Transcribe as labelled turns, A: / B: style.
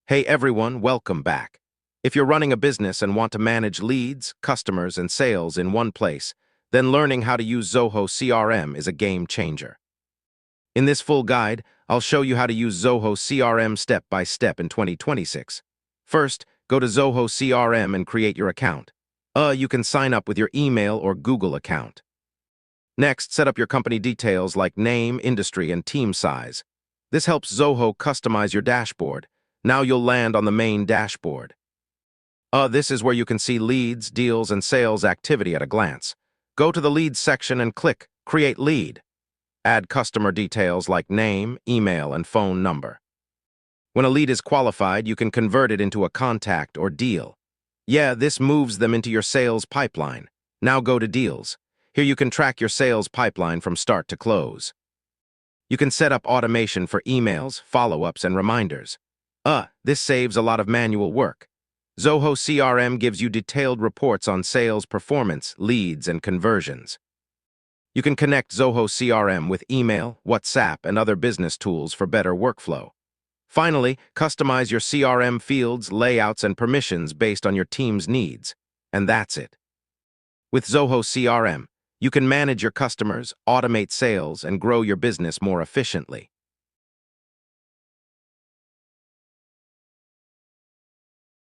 A: Hey everyone, welcome back. If you're running a business and want to manage leads, customers, and sales in one place, then learning how to use Zoho CRM is a game changer. In this full guide, I'll show you how to use Zoho CRM step by step in 2026. First, go to Zoho CRM and create your account. You can sign up with your email or Google account. Next, set up your company details like name, industry, and team size. This helps Zoho customize your dashboard. Now you'll land on the main dashboard. This is where you can see leads, deals, and sales activity at a glance. Go to the leads section and click Create Lead. Add customer details like name, email, and phone number. When a lead is qualified, you can convert it into a contact or deal. This moves them into your sales pipeline. Now go to Deals. Here you can track your sales pipeline from start to close. You can set up automation for emails, follow-ups, and reminders. This saves a lot of manual work. Zoho CRM gives you detailed reports on sales performance, leads, and conversions. You can connect Zoho CRM with email, WhatsApp, and other business tools for better workflow. Finally, customize your CRM fields, layouts, and permissions based on your team's needs. And that's it. With Zoho CRM, you can manage your customers, automate sales, and grow your business more efficiently.